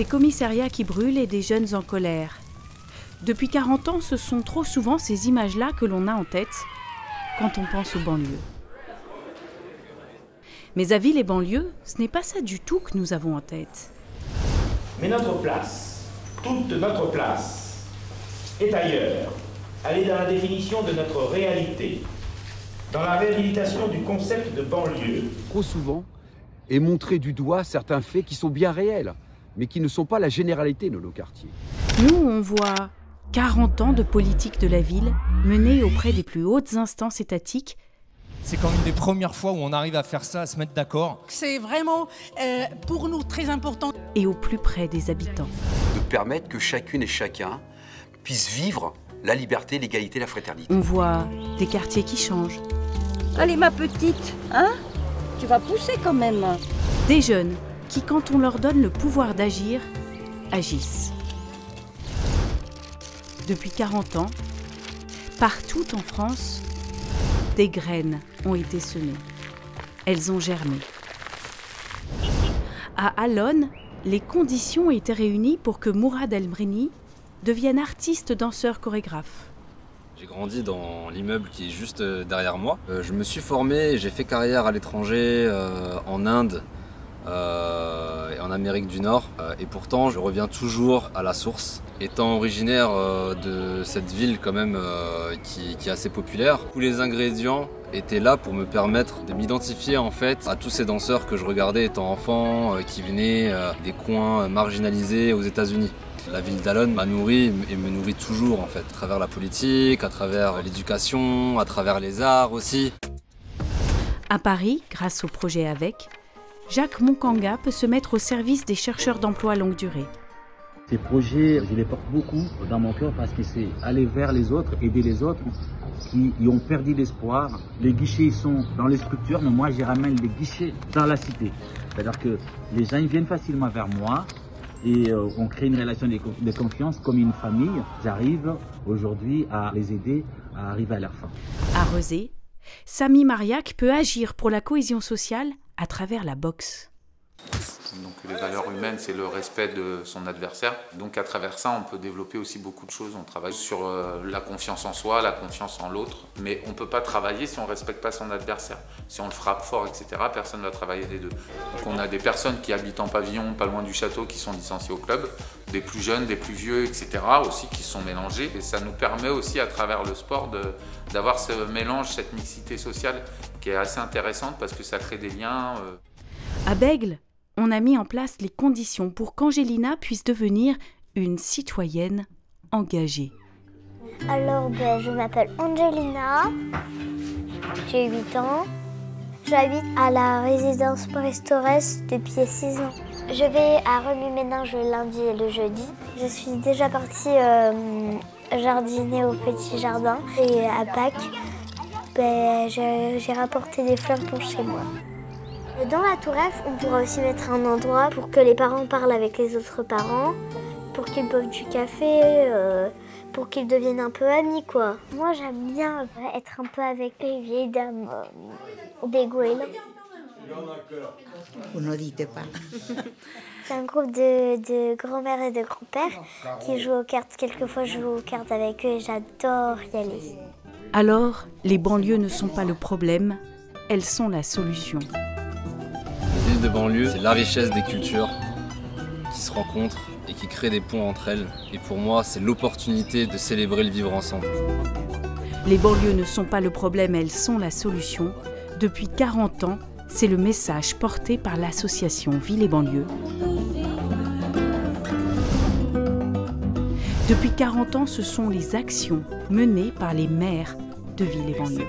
Des commissariats qui brûlent et des jeunes en colère. Depuis 40 ans, ce sont trop souvent ces images-là que l'on a en tête quand on pense aux banlieues. Mais à Ville et banlieues, ce n'est pas ça du tout que nous avons en tête. Mais notre place, toute notre place, est ailleurs. Elle est dans la définition de notre réalité, dans la réhabilitation du concept de banlieue. Trop souvent est montré du doigt certains faits qui sont bien réels, mais qui ne sont pas la généralité de nos quartiers. Nous, on voit 40 ans de politique de la ville menée auprès des plus hautes instances étatiques. C'est quand même une des premières fois où on arrive à faire ça, à se mettre d'accord. C'est vraiment, pour nous, très important. Et au plus près des habitants. De permettre que chacune et chacun puisse vivre la liberté, l'égalité, la fraternité. On voit des quartiers qui changent. Allez ma petite, hein? Tu vas pousser quand même. Des jeunes qui, quand on leur donne le pouvoir d'agir, agissent. Depuis 40 ans, partout en France, des graines ont été semées. Elles ont germé. À Allonne, les conditions étaient réunies pour que Mourad El-Mrini devienne artiste, danseur, chorégraphe. J'ai grandi dans l'immeuble qui est juste derrière moi. Je me suis formé, j'ai fait carrière à l'étranger, en Inde et en Amérique du Nord. Et pourtant, je reviens toujours à la source. Étant originaire de cette ville quand même qui est assez populaire, tous les ingrédients étaient là pour me permettre de m'identifier en fait à tous ces danseurs que je regardais étant enfant, qui venaient des coins marginalisés aux États-Unis. La ville d'Allonne m'a nourri et me nourrit toujours en fait, à travers la politique, à travers l'éducation, à travers les arts aussi. À Paris, grâce au projet AVEC, Jacques Moncanga peut se mettre au service des chercheurs d'emploi longue durée. Ces projets, je les porte beaucoup dans mon cœur parce que c'est aller vers les autres, aider les autres qui y ont perdu l'espoir. Les guichets ils sont dans les structures, mais moi je ramène les guichets dans la cité. C'est-à-dire que les gens ils viennent facilement vers moi et on crée une relation de confiance comme une famille. J'arrive aujourd'hui à les aider à arriver à leur fin. À Rezé, Samy Mariac peut agir pour la cohésion sociale à travers la boxe. Donc les valeurs humaines, c'est le respect de son adversaire. Donc à travers ça, on peut développer aussi beaucoup de choses. On travaille sur la confiance en soi, la confiance en l'autre. Mais on ne peut pas travailler si on ne respecte pas son adversaire. Si on le frappe fort, etc., personne ne va travailler des deux. Donc on a des personnes qui habitent en pavillon, pas loin du château, qui sont licenciées au club. Des plus jeunes, des plus vieux, etc., aussi, qui sont mélangés. Et ça nous permet aussi, à travers le sport, d'avoir ce mélange, cette mixité sociale qui est assez intéressante parce que ça crée des liens. À Bègles, on a mis en place les conditions pour qu'Angelina puisse devenir une citoyenne engagée. Alors, je m'appelle Angelina, j'ai 8 ans. J'habite à la résidence Prestores depuis 6 ans. Je vais à Remue-Ménage le lundi et le jeudi. Je suis déjà partie jardiner au petit jardin. Et à Pâques, j'ai rapporté des fleurs pour chez moi. Dans la Tour Eiffel, on pourra aussi mettre un endroit pour que les parents parlent avec les autres parents, pour qu'ils boivent du café, pour qu'ils deviennent un peu amis, quoi. Moi, j'aime bien être un peu avec les vieilles dames des Goélands. Vous ne dites pas. C'est un groupe de grand-mère et de grand-père qui jouent aux cartes. Quelquefois, je joue aux cartes avec eux et j'adore y aller. Alors, les banlieues ne sont pas le problème, elles sont la solution. Les villes de banlieue, c'est la richesse des cultures qui se rencontrent et qui créent des ponts entre elles. Et pour moi, c'est l'opportunité de célébrer le vivre ensemble. Les banlieues ne sont pas le problème, elles sont la solution. Depuis 40 ans, c'est le message porté par l'association Ville et banlieues. Depuis 40 ans, ce sont les actions menées par les maires de Ville et banlieues.